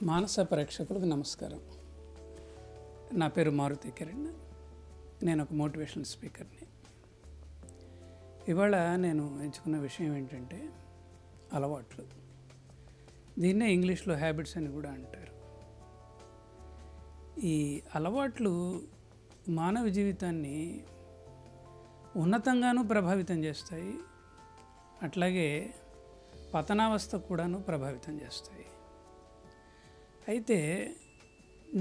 మానస ప్రేక్షకులకు నమస్కారం. నా పేరు మారుతి కిరణ్. నేను ఒక మోటివేషనల్ స్పీకర్ని. ఇవాళ నేను ఎంచుకున్న విషయం ఏంటంటే అలవాట్లు. దీన్నే ఇంగ్లీష్లో హ్యాబిట్స్ అని కూడా అంటారు. ఈ అలవాట్లు మానవ జీవితాన్ని ఉన్నతంగానూ ప్రభావితం చేస్తాయి, అట్లాగే పతనావస్థ కూడాను ప్రభావితం చేస్తాయి. అయితే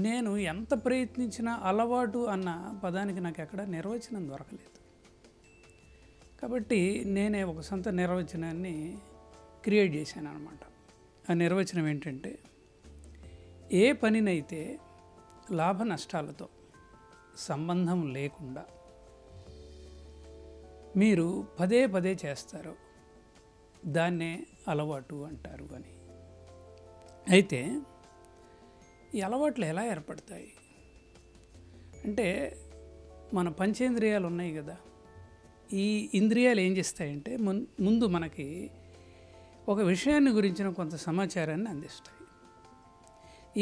నేను ఎంత ప్రయత్నించినా అలవాటు అన్న పదానికి నాకు ఎక్కడ నిర్వచనం దొరకలేదు. కాబట్టి నేనే ఒక సొంత నిర్వచనాన్ని క్రియేట్ చేశాను అన్నమాట. ఆ నిర్వచనం ఏంటంటే, ఏ పనినైతే లాభ నష్టాలతో సంబంధం లేకుండా మీరు పదే పదే చేస్తారో దాన్నే అలవాటు అంటారు అని. అయితే ఈ అలవాట్లు ఎలా ఏర్పడతాయి అంటే, మన పంచేంద్రియాలు ఉన్నాయి కదా, ఈ ఇంద్రియాలు ఏం చేస్తాయంటే ముందు మనకి ఒక విషయాన్ని గురించిన కొంత సమాచారాన్ని అందిస్తాయి.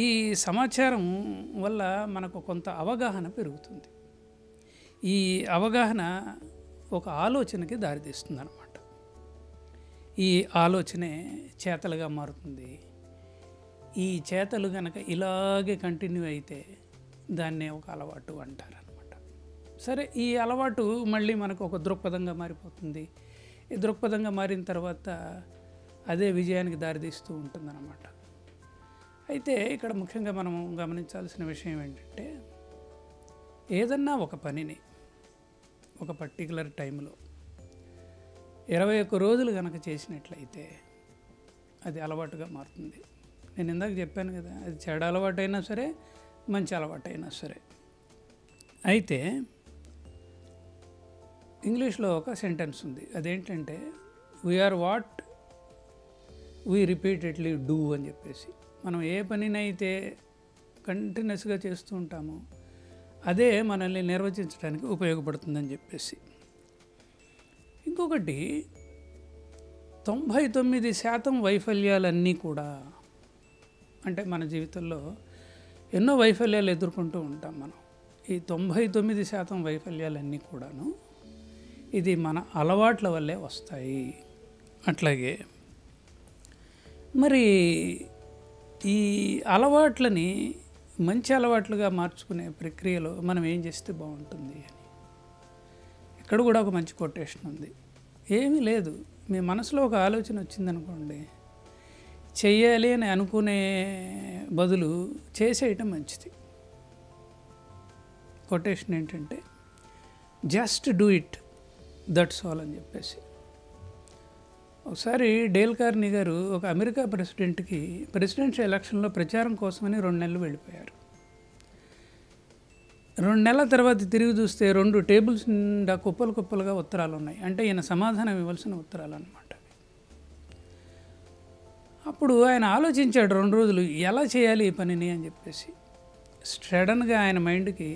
ఈ సమాచారం వల్ల మనకు కొంత అవగాహన పెరుగుతుంది. ఈ అవగాహన ఒక ఆలోచనకి దారితీస్తుంది అన్నమాట. ఈ ఆలోచనే చేతలుగా మారుతుంది. ఈ చేతలు కనుక ఇలాగే కంటిన్యూ అయితే దాన్నే ఒక అలవాటు అంటారనమాట. సరే, ఈ అలవాటు మళ్ళీ మనకు ఒక దృక్పథంగా మారిపోతుంది. ఈ దృక్పథంగా మారిన తర్వాత అదే విజయానికి దారితీస్తూ ఉంటుందన్నమాట. అయితే ఇక్కడ ముఖ్యంగా మనం గమనించాల్సిన విషయం ఏంటంటే, ఏదన్నా ఒక పనిని ఒక పర్టికులర్ టైంలో 21 రోజులు కనుక చేసినట్లయితే అది అలవాటుగా మారుతుంది. నేను ఇందాక చెప్పాను కదా, అది చెడు అలవాటైనా సరే మంచి అలవాటైనా సరే. అయితే ఇంగ్లీష్లో ఒక సెంటెన్స్ ఉంది, అదేంటంటే we are what we repeatedly do అని చెప్పేసి. మనం ఏ పనినైతే కంటిన్యూస్గా చేస్తూ ఉంటామో అదే మనల్ని నిర్వచించడానికి ఉపయోగపడుతుందని చెప్పేసి. ఇంకొకటి, 99% వైఫల్యాలన్నీ కూడా, అంటే మన జీవితంలో ఎన్నో వైఫల్యాలు ఎదుర్కొంటూ ఉంటాం మనం. ఈ 99% వైఫల్యాలన్నీ కూడాను ఇది మన అలవాట్ల వల్లే వస్తాయి. అట్లాగే మరి ఈ అలవాట్లని మంచి అలవాట్లుగా మార్చుకునే ప్రక్రియలో మనం ఏం చేస్తే బాగుంటుంది అని ఇక్కడ కూడా ఒక మంచి కొటేషన్ ఉంది. ఏమీ లేదు, మీ మనసులో ఒక ఆలోచన వచ్చిందనుకోండి, చెయ్యాలి అని అనుకునే బదులు చేసేయటం మంచిది. కొటేషన్ ఏంటంటే, just do it, that's all అని చెప్పేసి. ఒకసారి డేల్ కార్నీ గారు ఒక అమెరికా ప్రెసిడెన్షియల్ ఎలక్షన్లో ప్రచారం కోసమని 2 నెలలు వెళ్ళిపోయారు. 2 నెలల తర్వాత తిరిగి చూస్తే 2 టేబుల్స్ నిండా కుప్పలుగా ఉత్తరాలు ఉన్నాయి. అంటే ఈయన సమాధానం ఇవ్వాల్సిన ఉత్తరాలు అన్నమాట. అప్పుడు ఆయన ఆలోచించాడు 2 రోజులు, ఎలా చేయాలి ఈ పనిని అని చెప్పేసి. సడన్గా ఆయన మైండ్కి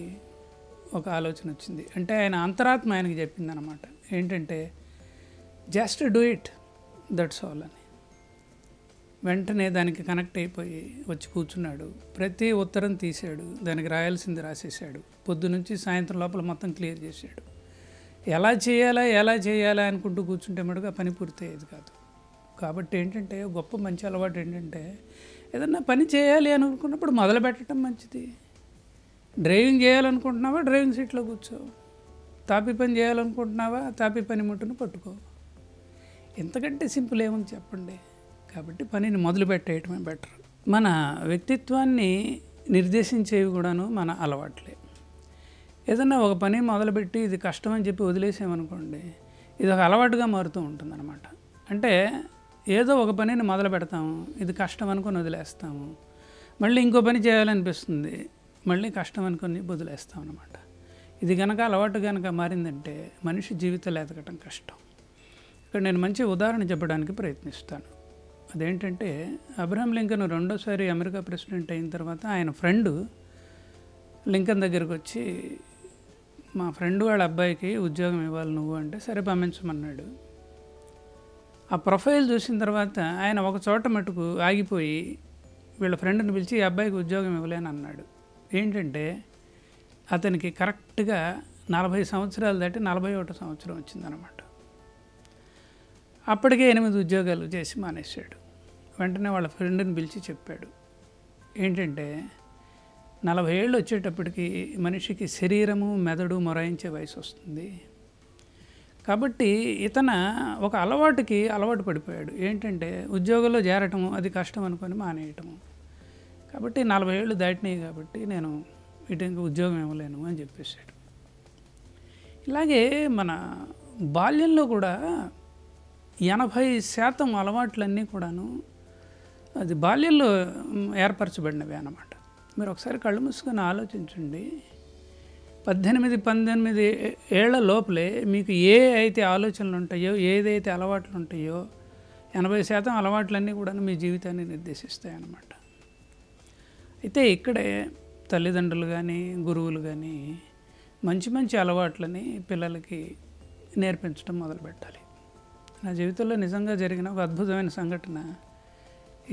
ఒక ఆలోచన వచ్చింది. అంటే ఆయన అంతరాత్మ ఆయనకి చెప్పిందనమాట. ఏంటంటే, just do it, that's all అని. వెంటనే దానికి కనెక్ట్ అయిపోయి వచ్చి కూర్చున్నాడు. ప్రతి ఉత్తరం తీశాడు, దానికి రాయాల్సింది రాసేసాడు. పొద్దు నుంచి సాయంత్రం లోపల మొత్తం క్లియర్ చేశాడు. ఎలా చేయాలా అనుకుంటూ కూర్చుంటే మటుకు ఆ పని పూర్తయ్యేది కాదు. కాబట్టి ఏంటంటే, గొప్ప మంచి అలవాటు ఏంటంటే, ఏదన్నా పని చేయాలి అనుకున్నప్పుడు మొదలు పెట్టడం మంచిది. డ్రైవింగ్ చేయాలనుకుంటున్నావా, డ్రైవింగ్ సీట్లో కూర్చో. తాపి పని చేయాలనుకుంటున్నావా, తాపి పని ముట్టును పట్టుకో. ఎంతకంటే సింపుల్ ఏముంది చెప్పండి. కాబట్టి పనిని మొదలు పెట్టేయటమే బెటర్. మన వ్యక్తిత్వాన్ని నిర్దేశించేవి కూడాను మన అలవాట్లే. ఏదన్నా ఒక పని మొదలుపెట్టి ఇది కష్టం అని చెప్పి వదిలేసామనుకోండి, ఇది ఒక అలవాటుగా మారుతూ ఉంటుందన్నమాట. అంటే ఏదో ఒక పనిని మొదలు పెడతాము, ఇది కష్టం అనుకొని వదిలేస్తాము, మళ్ళీ ఇంకో పని చేయాలనిపిస్తుంది, మళ్ళీ కష్టం అనుకొని వదిలేస్తాం అన్నమాట. ఇది కనుక అలవాటు కనుక మారిందంటే మనిషి జీవితాలు ఎదగటం కష్టం. ఇక్కడ నేను మంచి ఉదాహరణ చెప్పడానికి ప్రయత్నిస్తాను. అదేంటంటే, అబ్రహం లింకన్ 2వ అమెరికా ప్రెసిడెంట్ అయిన తర్వాత ఆయన ఫ్రెండు లింకన్ దగ్గరికి వచ్చి, మా ఫ్రెండ్ వాళ్ళ అబ్బాయికి ఉద్యోగం ఇవ్వాలి నువ్వు అంటే, సరే పంపించమన్నాడు. ఆ ప్రొఫైల్ చూసిన తర్వాత ఆయన ఒక చోట మటుకు ఆగిపోయి వీళ్ళ ఫ్రెండ్ని పిలిచి ఈ అబ్బాయికి ఉద్యోగం ఇవ్వలేను అన్నాడు. ఏంటంటే అతనికి కరెక్ట్గా 40 సంవత్సరాలు దాటి 41 సంవత్సరం వచ్చిందనమాట. అప్పటికే 8 ఉద్యోగాలు చేసి మానేశాడు. వెంటనే వాళ్ళ ఫ్రెండ్ని పిలిచి చెప్పాడు, ఏంటంటే 40 ఏళ్ళు వచ్చేటప్పటికి మనిషికి శరీరము మెదడు మొరాయించే వయసు వస్తుంది. కాబట్టి ఒక అలవాటు పడిపోయాడు. ఏంటంటే ఉద్యోగంలో చేరటము అది కష్టం అనుకొని మానేయటము. కాబట్టి 40 ఏళ్ళు దాటినాయి కాబట్టి నేను వీటికి ఉద్యోగం ఇవ్వలేను అని చెప్పేశాడు. ఇలాగే మన బాల్యంలో కూడా 80% అలవాట్లన్నీ కూడాను అది బాల్యంలో ఏర్పరచబడినవి అన్నమాట. మీరు ఒకసారి కళ్ళు మూసుకొని ఆలోచించండి. 18 ఏళ్ల లోపలే మీకు అయితే ఆలోచనలు ఉంటాయో, ఏదైతే అలవాట్లు ఉంటాయో 80% అలవాట్లన్నీ కూడా మీ జీవితాన్ని నిర్దేశిస్తాయి అన్నమాట. అయితే ఇక్కడే తల్లిదండ్రులు కానీ గురువులు కానీ మంచి అలవాట్లని పిల్లలకి నేర్పించడం మొదలుపెట్టాలి. నా జీవితంలో నిజంగా జరిగిన ఒక అద్భుతమైన సంఘటన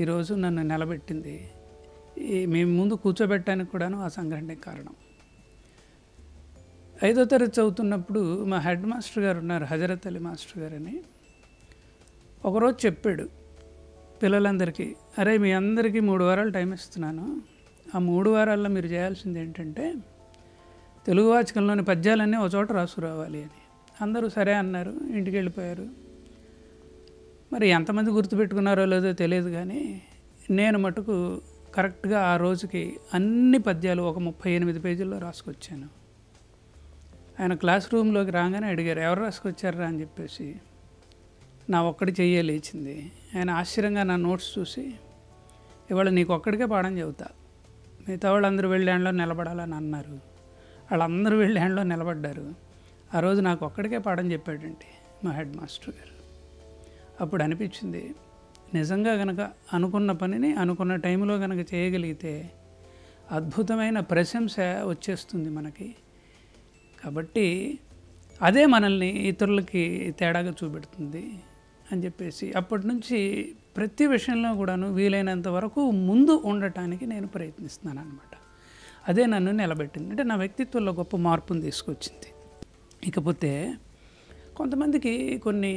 ఈరోజు నన్ను నిలబెట్టింది. మేము ముందు కూర్చోబెట్టడానికి కూడాను ఆ సంఘటనే కారణం. 5వ తరగతి చదువుతున్నప్పుడు మా హెడ్ మాస్టర్ గారు ఉన్నారు, హజరత్ అలీ మాస్టర్ గారు అని. ఒకరోజు చెప్పాడు పిల్లలందరికీ, అరే మీ అందరికీ 3 వారాలు టైం ఇస్తున్నాను. ఆ 3 వారాల్లో మీరు చేయాల్సింది ఏంటంటే తెలుగు వాచకంలోని పద్యాలన్నీ ఒక చోట రాసుకురావాలి అని. అందరూ సరే అన్నారు, ఇంటికి వెళ్ళిపోయారు. మరి ఎంతమంది గుర్తుపెట్టుకున్నారో లేదో తెలియదు, కానీ నేను మటుకు కరెక్ట్గా ఆ రోజుకి అన్ని పద్యాలు ఒక 38 పేజీల్లో రాసుకొచ్చాను. ఆయన క్లాస్ రూమ్లోకి రాగానే అడిగారు, ఎవరు రాసుకొచ్చారా అని చెప్పేసి. నా ఒక్కడి చెయ్యే లేచింది. ఆయన ఆశ్చర్యంగా నా నోట్స్ చూసి, ఇవాళ నీకు ఒక్కడికే పాఠం చెబుతా, మిగతా వాళ్ళందరూ వెళ్ళి హ్యాండ్లో నిలబడాలని అన్నారు. వాళ్ళందరూ వెళ్ళి హ్యాండ్లో నిలబడ్డారు. ఆ రోజు నాకు ఒక్కడికే పాఠం చెప్పాడండి మా హెడ్ మాస్టర్ గారు. అప్పుడు అనిపించింది, నిజంగా కనుక అనుకున్న పనిని అనుకున్న టైంలో కనుక చేయగలిగితే అద్భుతమైన ప్రశంస వచ్చేస్తుంది మనకి. కాబట్టి అదే మనల్ని ఇతరులకి తేడాగా చూపెడుతుంది అని చెప్పేసి అప్పటి నుంచి ప్రతి విషయంలో కూడాను వీలైనంత వరకు ముందు ఉండటానికి నేను ప్రయత్నిస్తున్నాను అనమాట. అదే నన్ను నిలబెట్టింది, అంటే నా వ్యక్తిత్వంలో గొప్ప మార్పును తీసుకొచ్చింది. ఇకపోతే కొంతమందికి కొన్ని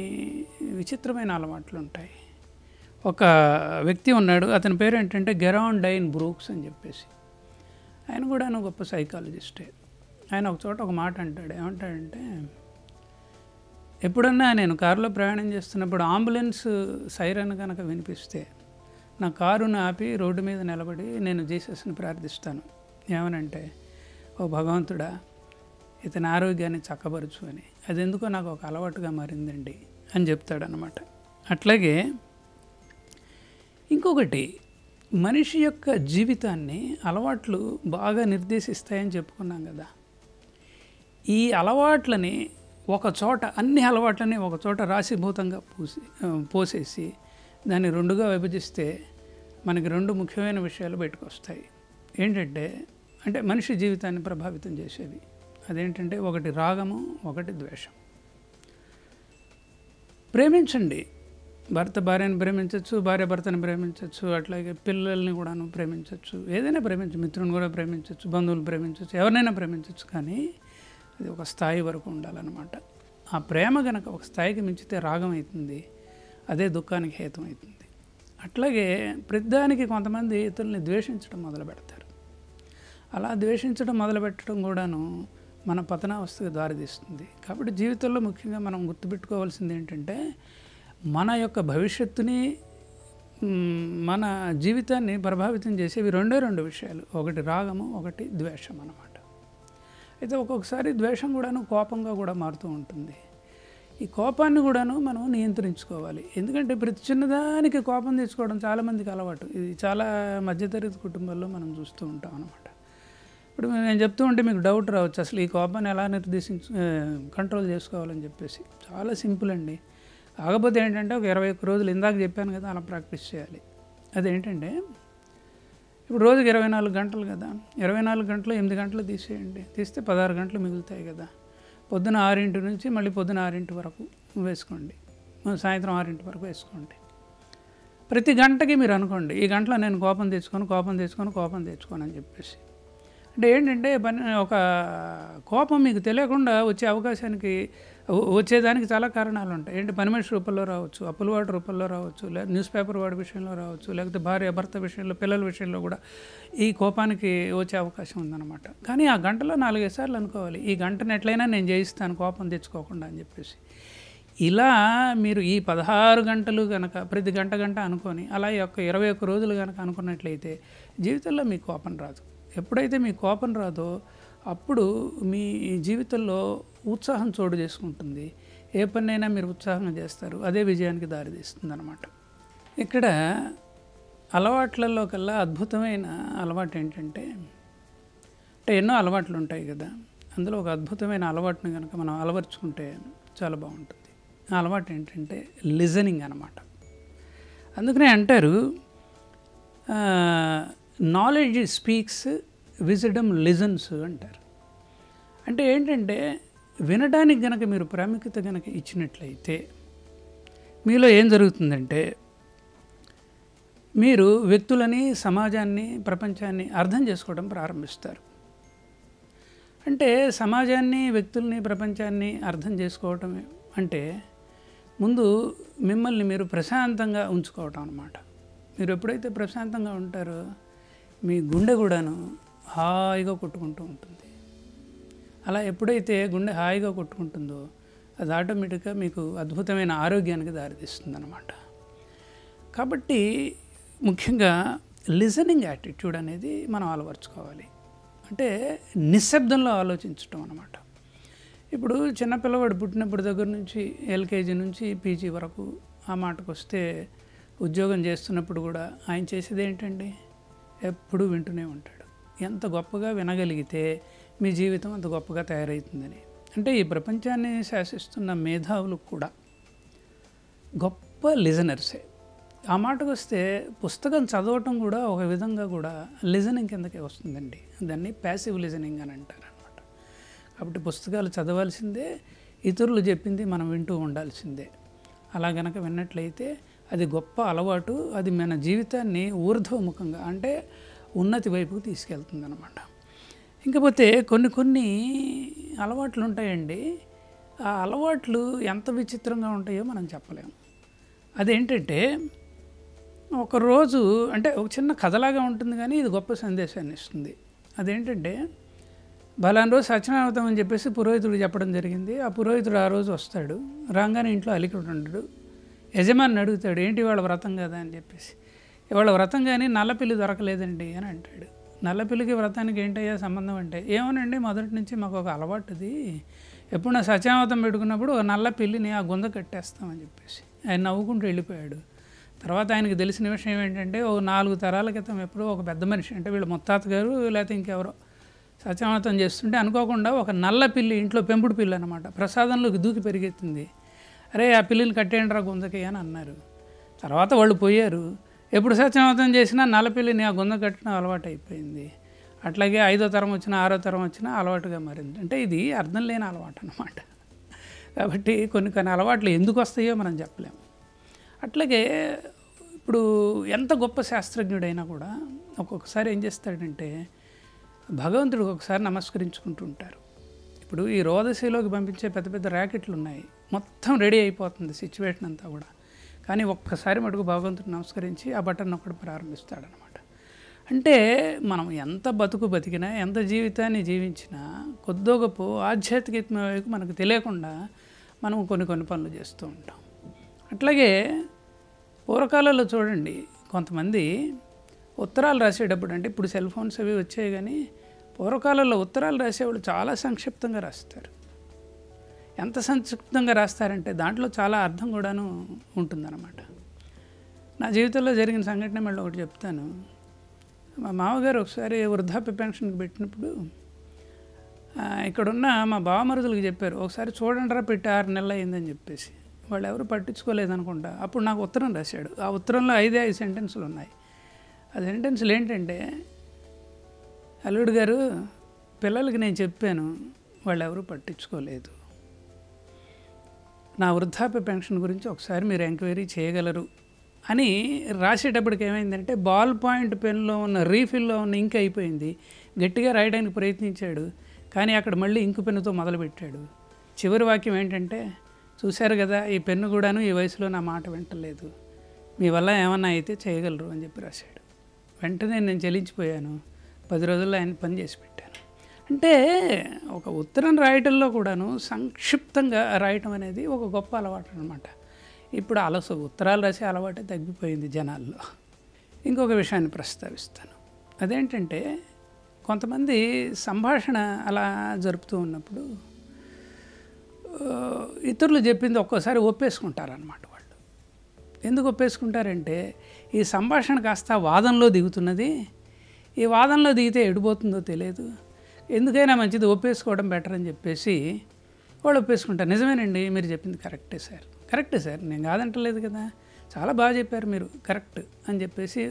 విచిత్రమైన అలవాట్లు ఉంటాయి. ఒక వ్యక్తి ఉన్నాడు, అతని పేరు ఏంటంటే గెరాన్ డైన్ బ్రూక్స్ అని చెప్పేసి. ఆయన కూడా గొప్ప సైకాలజిస్టే. ఆయన ఒక చోట ఒక మాట అంటాడు, ఏమంటాడంటే, ఎప్పుడన్నా నేను కారులో ప్రయాణం చేస్తున్నప్పుడు అంబులెన్స్ సైరన్ కనుక వినిపిస్తే నా కారును ఆపి రోడ్డు మీద నిలబడి నేను జీసస్ని ప్రార్థిస్తాను. ఏమనంటే, ఓ భగవంతుడా ఇతని ఆరోగ్యాన్ని చక్కబరచు అని. అది ఎందుకో నాకు ఒక అలవాటుగా మారిందండి అని చెప్తాడనమాట. అట్లాగే ఇంకొకటి, మనిషి యొక్క జీవితాన్ని అలవాట్లు బాగా నిర్దేశిస్తాయని చెప్పుకున్నాం కదా. ఈ అలవాట్లని అన్ని అలవాట్లని ఒక చోట రాశిభూతంగా పోసేసి దాన్ని 2గా విభజిస్తే మనకి 2 ముఖ్యమైన విషయాలు బయటకు వస్తాయి. ఏంటంటే, మనిషి జీవితాన్ని ప్రభావితం చేసేవి. అదేంటంటే, ఒకటి రాగము, ఒకటి ద్వేషం. ప్రేమించండి, భర్త భార్యను ప్రేమించవచ్చు, భార్య భర్తను ప్రేమించవచ్చు, అట్లాగే పిల్లల్ని కూడా ప్రేమించవచ్చు, ఏదైనా ప్రేమించవచ్చు, మిత్రుని కూడా ప్రేమించవచ్చు, బంధువులు ప్రేమించవచ్చు, ఎవరినైనా ప్రేమించవచ్చు. కానీ అది ఒక స్థాయి వరకు ఉండాలన్నమాట. ఆ ప్రేమ కనుక ఒక స్థాయికి మించితే రాగం అవుతుంది, అదే దుఃఖానికి హేతం అవుతుంది. అట్లాగే ప్రతిదానికి కొంతమంది ఇతరుల్ని ద్వేషించడం మొదలు పెడతారు. అలా ద్వేషించడం మొదలుపెట్టడం కూడాను మన పతనావస్థకు దారితీస్తుంది. కాబట్టి జీవితంలో ముఖ్యంగా మనం గుర్తుపెట్టుకోవాల్సింది ఏంటంటే, మన యొక్క భవిష్యత్తుని, మన జీవితాన్ని ప్రభావితం చేసేవి 2 విషయాలు, ఒకటి రాగము, ఒకటి ద్వేషం అన్నమాట. అయితే ఒక్కొక్కసారి ద్వేషం కూడాను కోపంగా కూడా మారుతూ ఉంటుంది. ఈ కోపాన్ని కూడాను మనం నియంత్రించుకోవాలి. ఎందుకంటే ప్రతి చిన్నదానికి కోపం తెచ్చుకోవడం చాలామందికి అలవాటు. ఇది చాలా మధ్యతరగతి కుటుంబాల్లో మనం చూస్తూ ఉంటాం అన్నమాట. ఇప్పుడు నేను చెప్తూ ఉంటే మీకు డౌట్ రావచ్చు, అసలు ఈ కోపాన్ని ఎలా కంట్రోల్ చేసుకోవాలని చెప్పేసి. చాలా సింపుల్ అండి. కాకపోతే ఏంటంటే ఒక 21 రోజులు ఇందాక చెప్పాను కదా, అలా ప్రాక్టీస్ చేయాలి. అదేంటంటే, ఇప్పుడు రోజుకి 24 గంటలు కదా, 24 గంటలు 8 గంటలు తీసేయండి. తీస్తే 16 గంటలు మిగులుతాయి కదా. పొద్దున 6 నుంచి మళ్ళీ పొద్దున 6 వరకు వేసుకోండి, సాయంత్రం 6 వరకు వేసుకోండి. ప్రతి గంటకి మీరు అనుకోండి, ఈ గంటలో నేను కోపం తెచ్చుకోను అని చెప్పేసి. అంటే ఏంటంటే ఒక కోపం మీకు తెలియకుండా వచ్చే అవకాశానికి వచ్చేదానికి చాలా కారణాలు ఉంటాయి. ఏంటి, పని మనిషి రూపంలో రావచ్చు, అప్పుల వాడి రూపంలో రావచ్చు, లేదా న్యూస్ పేపర్ వాడి విషయంలో రావచ్చు, లేకపోతే భార్య భర్త విషయంలో, పిల్లల విషయంలో కూడా ఈ కోపానికి వచ్చే అవకాశం ఉందన్నమాట. కానీ ఆ గంటలో 4-5 సార్లు అనుకోవాలి, ఈ గంటను ఎట్లయినా నేను జయిస్తాను కోపం తెచ్చుకోకుండా అని చెప్పేసి. ఇలా మీరు ఈ 16 గంటలు కనుక ప్రతి గంట అనుకొని అలా ఈ 21 రోజులు కనుక అనుకున్నట్లయితే జీవితంలో మీకు కోపం రాదు. ఎప్పుడైతే మీకు కోపం రాదో అప్పుడు మీ జీవితంలో ఉత్సాహం చోటు చేసుకుంటుంది. ఏ పనైనా మీరు ఉత్సాహంగా చేస్తారు, అదే విజయానికి దారితీస్తుంది అన్నమాట. ఇక్కడ అలవాట్లలో కల్లా అద్భుతమైన అలవాటు ఏంటంటే, ఎన్నో అలవాట్లు ఉంటాయి కదా, అందులో ఒక అద్భుతమైన అలవాటుని కనుక మనం అలవర్చుకుంటే చాలా బాగుంటుంది. ఆ అలవాటు ఏంటంటే లిజనింగ్ అన్నమాట. అందుకనే అంటారు, నాలెడ్జ్ స్పీక్స్, విజ్డమ్ లిజన్స్ అంటారు. అంటే ఏంటంటే వినడానికి గనక మీరు ప్రాముఖ్యత గనక ఇచ్చినట్లయితే మీలో ఏం జరుగుతుందంటే మీరు వ్యక్తులని, సమాజాన్ని, ప్రపంచాన్ని అర్థం చేసుకోవడం ప్రారంభిస్తారు. అంటే సమాజాన్ని, వ్యక్తుల్ని, ప్రపంచాన్ని అర్థం చేసుకోవటం అంటే ముందు మిమ్మల్ని మీరు ప్రశాంతంగా ఉంచుకోవటం అన్నమాట. మీరు ఎప్పుడైతే ప్రశాంతంగా ఉంటారో మీ గుండె కూడాను హాయిగా కొట్టుకుంటూ ఉంటుంది. అలా ఎప్పుడైతే గుండె హాయిగా కొట్టుకుంటుందో అది ఆటోమేటిక్గా మీకు అద్భుతమైన ఆరోగ్యానికి దారితీస్తుంది అన్నమాట. కాబట్టి ముఖ్యంగా లిజనింగ్ యాటిట్యూడ్ అనేది మనం అలవర్చుకోవాలి. అంటే నిశ్శబ్దంలో ఆలోచించటం అన్నమాట. ఇప్పుడు చిన్నపిల్లవాడు పుట్టినప్పటి దగ్గర నుంచి ఎల్కేజీ నుంచి పీజీ వరకు ఆ మాటకు వస్తే ఉద్యోగం చేస్తున్నప్పుడు కూడా ఆయన చేసేది ఏంటండి, ఎప్పుడూ వింటూనే ఉంటాడు. ఎంత గొప్పగా వినగలిగితే మీ జీవితం అంత గొప్పగా తయారవుతుందని. అంటే ఈ ప్రపంచాన్ని శాసిస్తున్న మేధావులు కూడా గొప్ప లిజనర్సే. ఆ మాటకు వస్తే పుస్తకం చదవటం కూడా ఒక విధంగా కూడా లిజనింగ్ కిందకే వస్తుందండి. దాన్ని ప్యాసివ్ లిజనింగ్ అని అంటారు అన్నమాట. కాబట్టి పుస్తకాలు చదవాల్సిందే, ఇతరులు చెప్పింది మనం వింటూ ఉండాల్సిందే. అలా గనక విన్నట్లయితే అది గొప్ప అలవాటు. అది మన జీవితాన్ని ఊర్ధ్వముఖంగా అంటే ఉన్నతి వైపుకు తీసుకెళ్తుంది అన్నమాట. ఇంకపోతే కొన్ని అలవాట్లు ఉంటాయండి. ఆ అలవాట్లు ఎంత విచిత్రంగా ఉంటాయో మనం చెప్పలేము. అదేంటంటే ఒకరోజు అంటే ఒక చిన్న కథలాగా ఉంటుంది, కానీ ఇది గొప్ప సందేశాన్ని ఇస్తుంది. అదేంటంటే బలానా రోజు సత్యనారాయణ అని చెప్పేసి పురోహితుడు చెప్పడం జరిగింది. ఆ పురోహితుడు ఆ రోజు వస్తాడు. రాగానే ఇంట్లో అలికిడు ఉండడు. యజమాని అడుగుతాడు, ఏంటి ఇవాళ వ్రతం కదా అని చెప్పేసి. ఇవాళ వ్రతం కానీ నల్లపిల్లి దొరకలేదండి అని అంటాడు. నల్లపిల్లికి వ్రతానికి ఏంటయ్యా సంబంధం అంటే, ఏమోనండి మొదటి నుంచి మాకు ఒక అలవాటుది, ఎప్పుడు నా సత్యావతం పెట్టుకున్నప్పుడు నల్ల పిల్లిని ఆ గుంద కట్టేస్తామని చెప్పేసి ఆయన నవ్వుకుంటూ వెళ్ళిపోయాడు. తర్వాత ఆయనకు తెలిసిన విషయం ఏంటంటే, ఓ 4 తరాల క్రితం ఎప్పుడో ఒక పెద్ద మనిషి, అంటే వీళ్ళ ముత్తాత గారు లేకపోతే ఇంకెవరో సత్యావతం చేస్తుంటే అనుకోకుండా ఒక నల్ల పిల్లి, ఇంట్లో పెంపుడు పిల్లి అనమాట, ప్రసాదంలోకి దూకి పెరిగెత్తింది. అరే ఆ పిల్లిని కట్టేయండి రా గుందకి అని అన్నారు. తర్వాత వాళ్ళు పోయారు. ఎప్పుడు సత్యావతం చేసినా నల్లపిల్లిని ఆ గుంద కట్టడం అలవాటు అయిపోయింది. అట్లాగే 5వ తరం వచ్చినా 6వ తరం వచ్చినా అలవాటుగా మారింది. అంటే ఇది అర్థం లేని అలవాటు అన్నమాట. కాబట్టి కొన్ని అలవాట్లు ఎందుకు వస్తాయో మనం చెప్పలేము. అట్లాగే ఇప్పుడు ఎంత గొప్ప శాస్త్రజ్ఞుడైనా కూడా ఒక్కొక్కసారి ఏం చేస్తాడంటే భగవంతుడికి ఒకసారి నమస్కరించుకుంటూ ఉంటారు. ఇప్పుడు ఈ రోదశీలోకి పంపించే పెద్ద పెద్ద ర్యాకెట్లు ఉన్నాయి, మొత్తం రెడీ అయిపోతుంది సిచ్యువేషన్ అంతా కూడా. కానీ ఒక్కసారి మటుకు భగవంతుడిని నమస్కరించి ఆ బటన్ ఒకటి ప్రారంభిస్తాడనమాట. అంటే మనం ఎంత బతికినా, ఎంత జీవితాన్ని జీవించినా కొద్దో గొప్ప ఆధ్యాత్మికత వైపు మనకు తెలియకుండా మనం కొన్ని పనులు చేస్తూ ఉంటాం. అట్లాగే పూర్వకాలంలో చూడండి, కొంతమంది ఉత్తరాలు రాసేటప్పుడు, అంటే ఇప్పుడు సెల్ ఫోన్స్ అవి వచ్చాయి, కానీ పూర్వకాలంలో ఉత్తరాలు రాసేవాళ్ళు చాలా సంక్షిప్తంగా రాస్తారు. ఎంత సంక్షిప్తంగా రాస్తారంటే దాంట్లో చాలా అర్థం కూడాను ఉంటుందన్నమాట. నా జీవితంలో జరిగిన సంఘటన మళ్ళీ ఒకటి చెప్తాను. మా మామగారు ఒకసారి వృద్ధాప్య పెన్షన్కి పెట్టినప్పుడు ఇక్కడున్న మా బావమరుదులకి చెప్పారు, ఒకసారి చూడండి రా పెట్టి 6 నెలలు అయిందని చెప్పేసి. వాళ్ళు ఎవరు పట్టించుకోలేదనుకుంటా. అప్పుడు నాకు ఉత్తరం రాశాడు. ఆ ఉత్తరంలో 5 సెంటెన్సులు ఉన్నాయి. ఆ సెంటెన్సులు ఏంటంటే, అల్లుడు గారు, పిల్లలకి నేను చెప్పాను, వాళ్ళు ఎవరు పట్టించుకోలేదు. నా వృద్ధాప్య పెన్షన్ గురించి ఒకసారి మీరు ఎంక్వైరీ చేయగలరు అని రాసేటప్పటికి ఏమైందంటే బాల్ పాయింట్ పెన్లో ఉన్న రీఫిల్లో ఉన్న ఇంక్ అయిపోయింది. గట్టిగా రాయడానికి ప్రయత్నించాడు, కానీ అక్కడ మళ్ళీ ఇంకు పెన్నుతో మొదలుపెట్టాడు. చివరి వాక్యం ఏంటంటే, చూశారు కదా ఈ పెన్ను కూడాను ఈ వయసులో నా మాట వింటలేదు, మీ వల్ల ఏమన్నా అయితే చేయగలరు అని చెప్పి రాశాడు. వెంటనే నేను చెల్లించిపోయాను. 10 రోజుల్లో ఆయన పని చేసి పెట్టాను. అంటే ఒక ఉత్తరం రాయటంలో కూడాను సంక్షిప్తంగా రాయటం అనేది ఒక గొప్ప అలవాటు అనమాట. ఇప్పుడు ఉత్తరాలు రాసే అలవాటే తగ్గిపోయింది జనాల్లో. ఇంకొక విషయాన్ని ప్రస్తావిస్తాను. అదేంటంటే, కొంతమంది సంభాషణ అలా జరుపుతూ ఉన్నప్పుడు ఇతరులు చెప్పింది ఒక్కోసారి ఒప్పేసుకుంటారన్నమాట. వాళ్ళు ఎందుకు ఒప్పేసుకుంటారంటే, ఈ సంభాషణ కాస్త వాదనలో దిగుతున్నది, ఈ వాదనలో దిగితే ఎడిపోతుందో తెలియదు, ఎందుకైనా మంచిది ఒప్పేసుకోవడం బెటర్ అని చెప్పేసి వాళ్ళు ఒప్పేసుకుంటారు. నిజమేనండి, మీరు చెప్పింది కరెక్టే సార్, నేను కాదంటలేదు కదా, చాలా బాగా చెప్పారు మీరు, కరెక్ట్ అని చెప్పేసి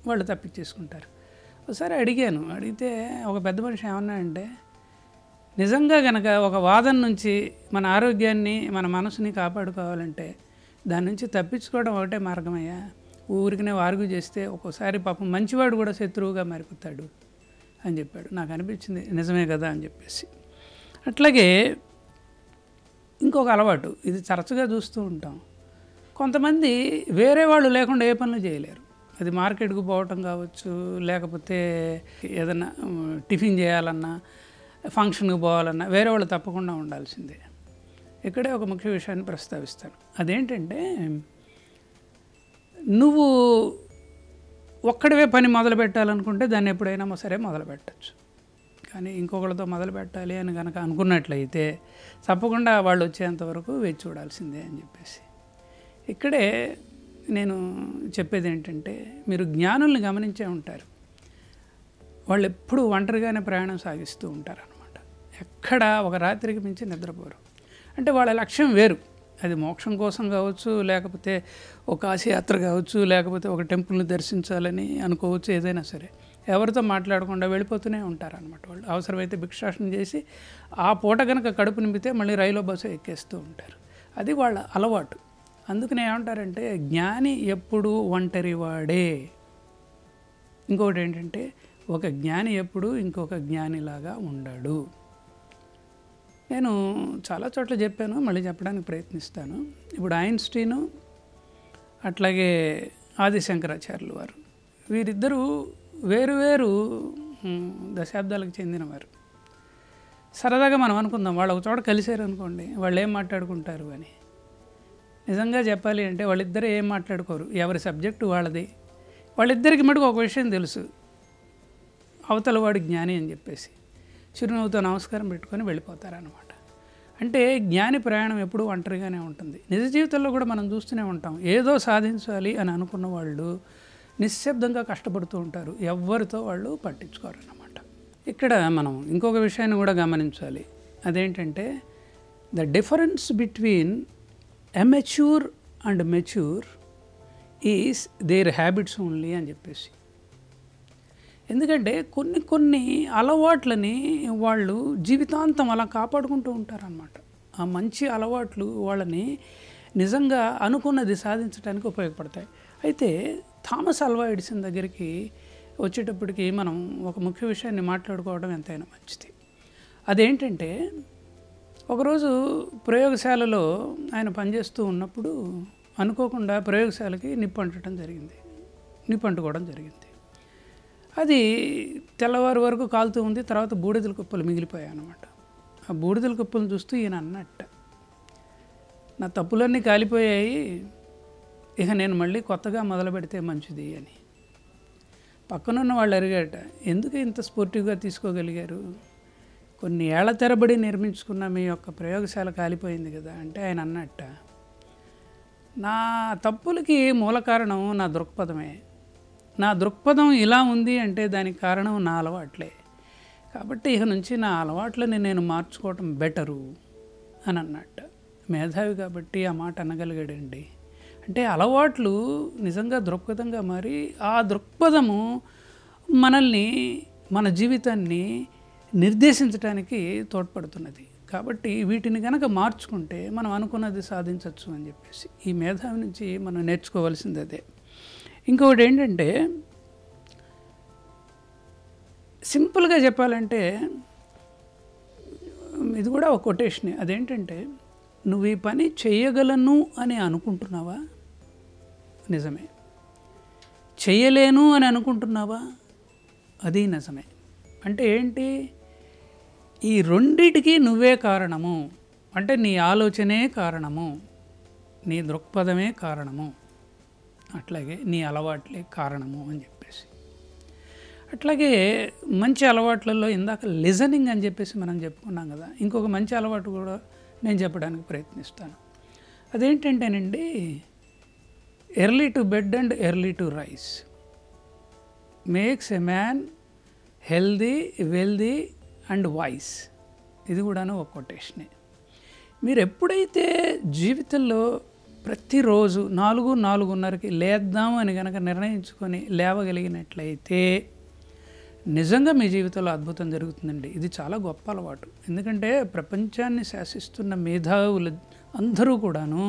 వాళ్ళు తప్పించేసుకుంటారు. ఒకసారి అడిగితే ఒక పెద్ద మనిషి ఏమన్నా అంటే, నిజంగా కనుక ఒక వాదన నుంచి మన ఆరోగ్యాన్ని మన మనసుని కాపాడుకోవాలంటే దాని నుంచి తప్పించుకోవడం ఒకటే మార్గమయ్యా, ఊరికనే వార్గు చేస్తే ఒక్కోసారి పాపం మంచివాడు కూడా శత్రువుగా మారిపోతాడు అని చెప్పాడు. నాకు అనిపించింది నిజమే కదా అని చెప్పేసి. అట్లాగే ఇంకొక అలవాటు, ఇది తరచుగా చూస్తూ ఉంటాం, కొంతమంది వేరే వాళ్ళు లేకుండా ఏ పనులు చేయలేరు. అది మార్కెట్కు పోవటం కావచ్చు, లేకపోతే ఏదైనా టిఫిన్ చేయాలన్నా, ఫంక్షన్కి పోవాలన్నా వేరే వాళ్ళు తప్పకుండా ఉండాల్సిందే. ఇక్కడే ఒక ముఖ్య విషయాన్ని ప్రస్తావిస్తాను. అదేంటంటే, నువ్వు ఒక్కడివే పని మొదలు పెట్టాలనుకుంటే దాన్ని ఎప్పుడైనా సరే మొదలు పెట్టచ్చు. కానీ ఇంకొకరితో మొదలు పెట్టాలి అని కనుక అనుకున్నట్లయితే తప్పకుండా వాళ్ళు వచ్చేంతవరకు వేచి చూడాల్సిందే అని చెప్పేసి. ఇక్కడే నేను చెప్పేది ఏంటంటే, మీరు జ్ఞానుల్ని గమనించే ఉంటారు, వాళ్ళు ఎప్పుడూ ఒంటరిగానే ప్రయాణం సాగిస్తూ ఉంటారనమాట. ఎక్కడ ఒక రాత్రికి మించి నిద్రపోరు. అంటే వాళ్ళ లక్ష్యం వేరు. అది మోక్షం కోసం కావచ్చు, లేకపోతే ఒక కాశీయాత్ర కావచ్చు, లేకపోతే ఒక టెంపుల్ని దర్శించాలని అనుకోవచ్చు, ఏదైనా సరే ఎవరితో మాట్లాడకుండా వెళ్ళిపోతూనే ఉంటారనమాట. వాళ్ళు అవసరమైతే భిక్షాటన చేసి ఆ పూట కనుక కడుపు నింపితే మళ్ళీ రైలు బస్సు ఎక్కేస్తూ ఉంటారు. అది వాళ్ళ అలవాటు. అందుకనే ఏమంటారంటే, జ్ఞాని ఎప్పుడు ఒంటరివాడే. ఇంకొకటి ఏంటంటే, ఒక జ్ఞాని ఎప్పుడు ఇంకొక జ్ఞానిలాగా ఉండడు. నేను చాలా చోట్ల చెప్పాను, మళ్ళీ చెప్పడానికి ప్రయత్నిస్తాను. ఇప్పుడు ఐన్స్టీను, అట్లాగే ఆదిశంకరాచార్యులు వారు, వీరిద్దరూ వేరు దశాబ్దాలకు చెందినవారు. సరదాగా మనం అనుకుందాం, వాళ్ళు ఒక చోట కలిశారు అనుకోండి, వాళ్ళు ఏం మాట్లాడుకుంటారు అని. నిజంగా చెప్పాలి అంటే వాళ్ళిద్దరూ ఏం మాట్లాడుకోరు, ఎవరి సబ్జెక్టు వాళ్ళది. వాళ్ళిద్దరికి మటుకు ఒక విషయం తెలుసు, అవతల వాడు జ్ఞాని అని చెప్పేసి చిరునవ్వుతో నమస్కారం పెట్టుకొని వెళ్ళిపోతారనమాట. అంటే జ్ఞాని ప్రయాణం ఎప్పుడూ ఒంటరిగానే ఉంటుంది. నిజ జీవితంలో కూడా మనం చూస్తూనే ఉంటాం, ఏదో సాధించాలి అని అనుకున్న వాళ్ళు నిశ్శబ్దంగా కష్టపడుతూ ఉంటారు, ఎవ్వరితో వాళ్ళు పట్టించుకోరు అన్నమాట. ఇక్కడ మనం ఇంకొక విషయాన్ని కూడా గమనించాలి. అదేంటంటే, the difference between immature and mature is their habits only అని చెప్పేసి. ఎందుకంటే కొన్ని అలవాట్లని వాళ్ళు జీవితాంతం అలా కాపాడుకుంటూ ఉంటారన్నమాట. ఆ మంచి అలవాట్లు వాళ్ళని నిజంగా అనుకున్నది సాధించడానికి ఉపయోగపడతాయి. అయితే థామస్ ఆల్వా ఎడిసన్ దగ్గరికి వచ్చేటప్పటికి మనం ఒక ముఖ్య విషయాన్ని మాట్లాడుకోవడం ఎంతైనా మంచిది. అదేంటంటే, ఒకరోజు ప్రయోగశాలలో ఆయన పనిచేస్తూ ఉన్నప్పుడు అనుకోకుండా ప్రయోగశాలకి నిప్పు అంటుకోవడం జరిగింది. అది తెల్లవారు వరకు కాలుతూ ఉంది. తర్వాత బూడిదల కుప్పలు మిగిలిపోయాయి అన్నమాట. ఆ బూడిదల కుప్పలను చూస్తూ ఈయన అన్నట్ట, నా తప్పులన్నీ కాలిపోయాయి, ఇక నేను మళ్ళీ కొత్తగా మొదలు పెడితే మంచిది అని. పక్కనున్న వాళ్ళు అడిగాట, ఎందుకు ఇంత స్పోర్టివ్గా తీసుకోగలిగారు, కొన్ని ఏళ్ల తరబడి నిర్మించుకున్న మీ యొక్క ప్రయోగశాల కాలిపోయింది కదా అంటే, ఆయన అన్నట్ట, నా తప్పులకి మూల కారణం నా దృక్పథమే. నా దృక్పథం ఇలా ఉంది అంటే దానికి కారణం నా అలవాట్లే. కాబట్టి ఇక నుంచి నా అలవాట్లని నేను మార్చుకోవటం బెటరు అని అన్నట్ట. మేధావి కాబట్టి ఆ మాట అనగలిగాడండి. అంటే అలవాట్లు నిజంగా దృక్పథంగా మారి ఆ దృక్పథము మనల్ని, మన జీవితాన్ని నిర్దేశించడానికి తోడ్పడుతున్నది. కాబట్టి వీటిని కనుక మార్చుకుంటే మనం అనుకున్నది సాధించవచ్చు అని చెప్పేసి ఈ మేధావి నుంచి మనం నేర్చుకోవాల్సింది అదే. ఇంకొకటి ఏంటంటే సింపుల్గా చెప్పాలంటే ఇది కూడా ఒక కొటేషనే. అదేంటంటే నువ్వు ఈ పని చేయగలను అని అనుకుంటున్నావా? నిజమే. చేయలేను అని అనుకుంటున్నావా? అది నిజమే. అంటే ఏంటి? ఈ రెండిటికి నువ్వే కారణము. అంటే నీ ఆలోచనే కారణము, నీ దృక్పథమే కారణము, అట్లాగే నీ అలవాట్లే కారణము అని చెప్పేసి. అట్లాగే మంచి అలవాట్లలో ఇందాక లిజనింగ్ అని చెప్పేసి మనం చెప్పుకున్నాం కదా. ఇంకొక మంచి అలవాటు కూడా నేను చెప్పడానికి ప్రయత్నిస్తాను. అదేంటంటేనండి, early to bed and early to rise makes a man healthy, wealthy and wise. ఇది కూడాను ఒక కొటేషనే. మీరు ఎప్పుడైతే జీవితంలో ప్రతిరోజు 4-4:30కి లేద్దాం అని కనుక నిర్ణయించుకొని లేవగలిగినట్లయితే నిజంగా మీ జీవితంలో అద్భుతం జరుగుతుందండి. ఇది చాలా గొప్ప అలవాటు. ఎందుకంటే ప్రపంచాన్ని శాసిస్తున్న మేధావులు అందరూ కూడాను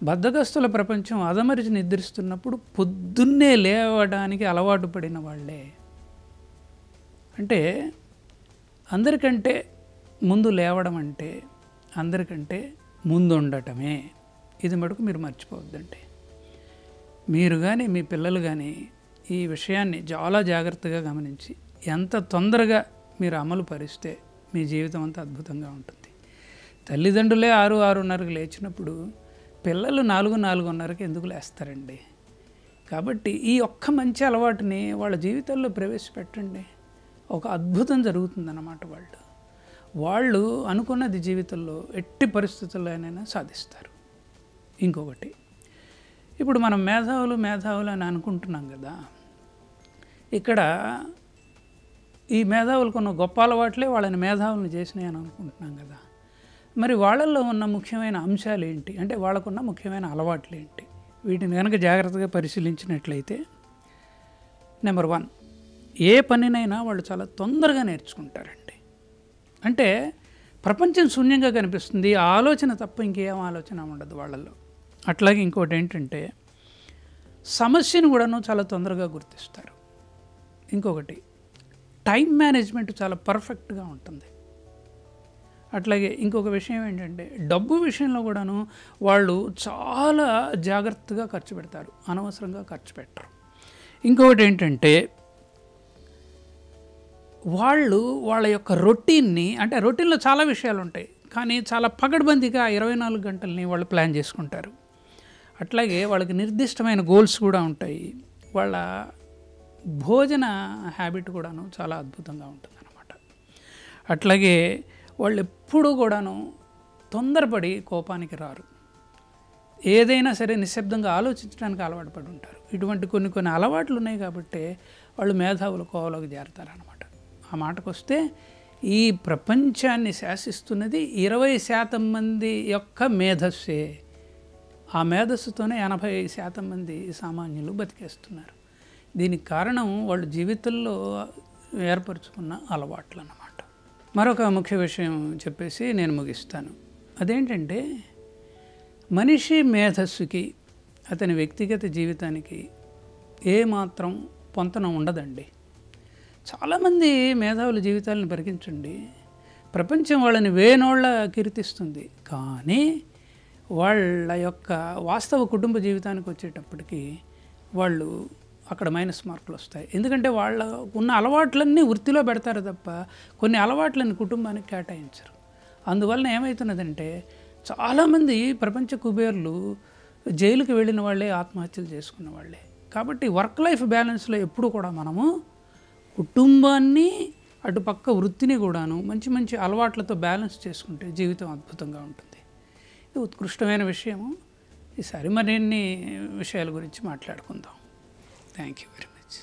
బద్ధకస్తుల ప్రపంచం అదమరిచి నిద్రిస్తున్నప్పుడు పొద్దున్నే లేవడానికి అలవాటు పడిన వాళ్ళే. అంటే అందరికంటే ముందు లేవడం అంటే అందరికంటే ముందు ఉండటమే. ఇది మటుకు మీరు మర్చిపోవద్దండి. మీరు కానీ మీ పిల్లలు కానీ ఈ విషయాన్ని చాలా జాగ్రత్తగా గమనించి ఎంత తొందరగా మీరు అమలు పరిస్తే మీ జీవితం అంతా అద్భుతంగా ఉంటుంది. తల్లిదండ్రులే 6-6:30కి లేచినప్పుడు పిల్లలు 4-4:30కి ఎందుకు లేస్తారండి? కాబట్టి ఈ ఒక్క మంచి అలవాటుని వాళ్ళ జీవితాల్లో ప్రవేశపెట్టండి. ఒక అద్భుతం జరుగుతుందన్నమాట. వాళ్ళు అనుకున్నది జీవితంలో ఎట్టి పరిస్థితుల్లోనైనా సాధిస్తారు. ఇంకొకటి, ఇప్పుడు మనం మేధావులు అని అనుకుంటున్నాం కదా. ఇక్కడ ఈ మేధావులకు ఉన్న గొప్ప అలవాట్లే వాళ్ళని మేధావులను చేసినాయి అని అనుకుంటున్నాం కదా. మరి వాళ్ళల్లో ఉన్న ముఖ్యమైన అంశాలు ఏంటి? అంటే వాళ్ళకున్న ముఖ్యమైన అలవాట్లు ఏంటి? వీటిని కనుక జాగ్రత్తగా పరిశీలించినట్లయితే, నెంబర్ 1, ఏ పనినైనా వాళ్ళు చాలా తొందరగా నేర్చుకుంటారండి. అంటే ప్రపంచం శూన్యంగా కనిపిస్తుంది, ఆ ఆలోచన తప్ప ఇంకేం ఆలోచన ఉండదు వాళ్ళల్లో. అట్లాగే ఇంకోటి ఏంటంటే సమస్యను కూడాను చాలా తొందరగా గుర్తిస్తారు. ఇంకొకటి, టైం మేనేజ్మెంట్ చాలా పర్ఫెక్ట్గా ఉంటుంది. అట్లాగే ఇంకొక విషయం ఏంటంటే డబ్బు విషయంలో కూడాను వాళ్ళు చాలా జాగ్రత్తగా ఖర్చు పెడతారు, అనవసరంగా ఖర్చు పెట్టరు. ఇంకొకటి ఏంటంటే వాళ్ళ యొక్క రొటీన్ని, అంటే రొటీన్లో చాలా విషయాలు ఉంటాయి కానీ చాలా పగడ్బందీగా 24 గంటలని వాళ్ళు ప్లాన్ చేసుకుంటారు. అట్లాగే వాళ్ళకి నిర్దిష్టమైన గోల్స్ కూడా ఉంటాయి. వాళ్ళ భోజన హ్యాబిట్ కూడాను చాలా అద్భుతంగా ఉంటుందన్నమాట. అట్లాగే వాళ్ళు ఎప్పుడూ కూడాను తొందరపడి కోపానికి రారు. ఏదైనా సరే నిశ్శబ్దంగా ఆలోచించడానికి అలవాటు పడి ఉంటారు. ఇటువంటి కొన్ని అలవాట్లు ఉన్నాయి కాబట్టి వాళ్ళు మేధావుల కోవలోకి చేరతారనమాట. ఆ మాటకు వస్తే ఈ ప్రపంచాన్ని శాసిస్తున్నది 20% మంది యొక్క మేధస్సే. ఆ మేధస్సుతోనే 80% మంది సామాన్యులు బతికేస్తున్నారు. దీనికి కారణం వాళ్ళు జీవితంలో ఏర్పరచుకున్న అలవాట్లు అన్నమాట. మరొక ముఖ్య విషయం చెప్పేసి నేను ముగిస్తాను. అదేంటంటే మనిషి మేధస్సుకి అతని వ్యక్తిగత జీవితానికి ఏమాత్రం పొంతన ఉండదండి. చాలామంది మేధావుల జీవితాలను పరికించండి, ప్రపంచం వాళ్ళని వేనోళ్ళ కీర్తిస్తుంది, కానీ వాళ్ళ యొక్క వాస్తవ కుటుంబ జీవితానికి వచ్చేటప్పటికి వాళ్ళు అక్కడ మైనస్ మార్కులు వస్తాయి. ఎందుకంటే వాళ్ళ ఉన్న అలవాట్లన్నీ వృత్తిలో పెడతారు తప్ప కొన్ని అలవాట్లని కుటుంబానికి కేటాయించరు. అందువలన ఏమవుతున్నదంటే చాలామంది ప్రపంచ కుబేర్లు జైలుకి వెళ్ళిన వాళ్ళే ఆత్మహత్యలు చేసుకున్న వాళ్ళే. కాబట్టి వర్క్ లైఫ్ బ్యాలెన్స్లో ఎప్పుడు కూడా మనము కుటుంబాన్ని అటుపక్క వృత్తిని కూడాను మంచి మంచి అలవాట్లతో బ్యాలెన్స్ చేసుకుంటే జీవితం అద్భుతంగా ఉంటుంది. ఇది ఉత్కృష్టమైన విషయము. ఈసారి మరిన్ని విషయాల గురించి మాట్లాడుకుందాం. Thank you very much.